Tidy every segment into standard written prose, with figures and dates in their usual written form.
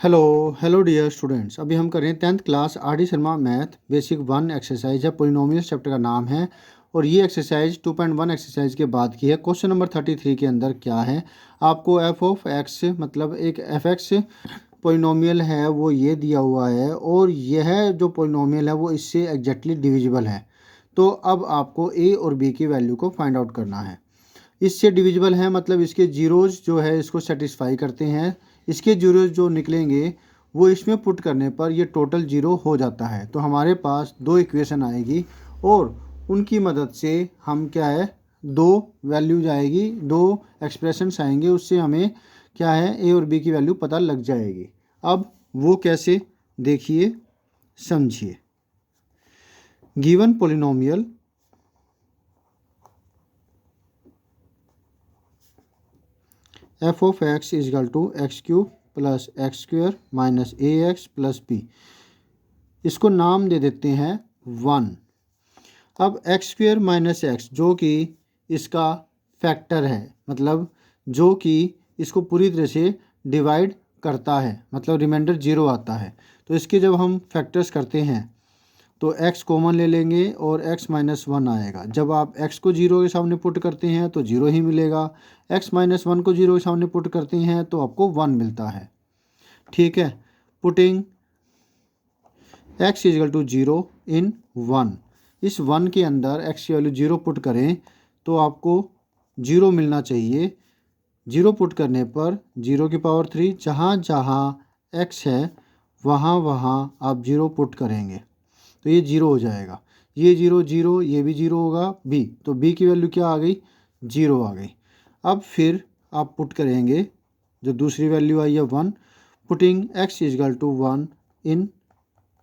Hello dear students. अभी हम कर रहे हैं 10th class R D Sharma math basic 1 exercise है। पोलिनोमियल चैप्टर का नाम है और ये एक्सरसाइज 2.1 एक्सरसाइज के बाद की है। क्वेश्चन नंबर 33 के अंदर क्या है, आपको एफ ऑफ एक्स मतलब एक एफ एक्स पोलिनोमियल है वो ये दिया हुआ है और यह जो पोलिनोमियल है वो इससे एग्जैक्टली डिविजिबल है। तो अब आपको ए और बी की वैल्यू को फाइंड आउट करना है। इससे डिविजिबल है मतलब इसके जीरोज़ जो है इसको सेटिस्फाई करते हैं। इसके जीरोज़ जो निकलेंगे वो इसमें पुट करने पर ये टोटल जीरो हो जाता है। तो हमारे पास दो इक्वेशन आएगी और उनकी मदद से हम क्या है, दो वैल्यूज आएगी, दो एक्सप्रेशंस आएंगे, उससे हमें क्या है ए और बी की वैल्यू पता लग जाएगी। अब वो कैसे, देखिए समझिए। Given polynomial f of x is equal to x cube plus x square minus a x plus b, इसको नाम दे देते हैं 1। अब एक्स स्क्वेयर माइनस एक्स जो कि इसका फैक्टर है, मतलब जो कि इसको पूरी तरह से डिवाइड करता है, मतलब रिमाइंडर जीरो आता है। तो इसके जब हम फैक्टर्स करते हैं तो x कॉमन ले लेंगे और x माइनस वन आएगा। जब आप x को जीरो के सामने पुट करते हैं तो जीरो ही मिलेगा, x माइनस वन को जीरो के सामने पुट करते हैं तो आपको 1 मिलता है। ठीक है, putting x equal to zero in 1, इस 1 के अंदर x की वैल्यू जीरो पुट करें तो आपको जीरो मिलना चाहिए। जीरो पुट करने पर जीरो की पावर 3, जहाँ जहाँ x है वहाँ वहाँ आप जीरो पुट करेंगे तो ये जीरो हो जाएगा। ये जीरो जीरो, ये भी जीरो होगा बी, तो बी की वैल्यू क्या आ गई, जीरो आ गई। अब फिर आप पुट करेंगे जो दूसरी वैल्यू आई है 1, पुटिंग x इजगल टू 1 इन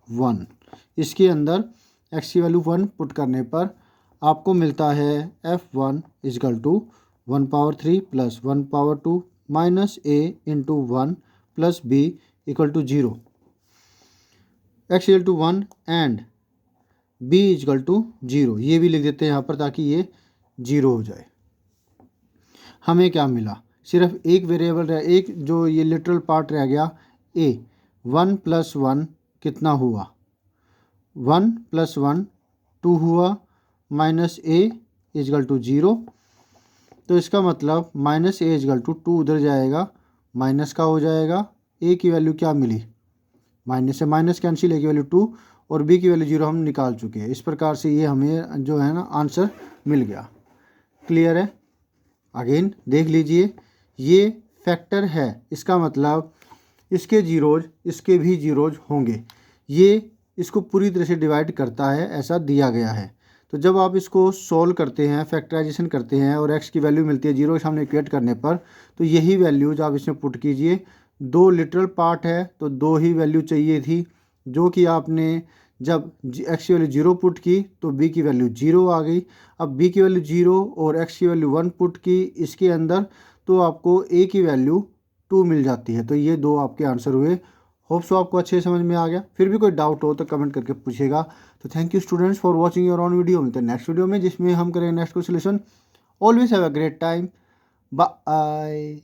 1, इसके अंदर x की वैल्यू 1 पुट करने पर आपको मिलता है f1 is equal to 1 power 3 plus 1 power 2 minus a into 1 plus b equal to zero. x equal to 1 and b is equal to zero, ये भी लिख देते हैं यहाँ पर ताकि ये जीरो हो जाए। हमें क्या मिला, सिर्फ एक वेरिएबल रह, एक जो ये लिटरल पार्ट रह गया a। 1 प्लस 1 कितना हुआ, 1 प्लस 1 2 हुआ, minus a is equal to zero. तो इसका मतलब माइनस a इजकल टू 2 उधर जाएगा, माइनस का हो जाएगा। a की वैल्यू क्या मिली, माइनस से माइनस कैंसिल, a की वैल्यू 2 और b की वैल्यू जीरो हम निकाल चुके हैं। इस प्रकार से ये हमें जो है ना आंसर मिल गया। क्लियर है, अगेन देख लीजिए, ये फैक्टर है, इसका मतलब इसके जीरोज इसके भी जीरोज होंगे। ये इसको पूरी तरह से डिवाइड करता है, ऐसा दिया गया है। तो जब आप इसको सोल्व करते हैं, फैक्टराइजेशन करते हैं और x की वैल्यू मिलती है जीरो के सामने इक्वेट करने पर, तो यही वैल्यूज आप इसमें पुट कीजिए। दो लिटरल पार्ट है तो दो ही वैल्यू चाहिए थी, जो कि आपने जब x की वैल्यू जीरो पुट की तो b की वैल्यू जीरो आ गई। अब b की वैल्यू जीरो और x की वैल्यू 1 पुट की इसके अंदर तो आपको a की वैल्यू 2 मिल जाती है। तो ये दो आपके आंसर हुए। होप सो आपको अच्छे समझ में आ गया। फिर भी कोई डाउट हो तो कमेंट करके पूछेगा। तो thank you students for watching your on video. मिलते हैं नेक्स्ट वीडियो में जिसमें हम करेंगे नेक्स्ट को solution. Always have a great time, bye.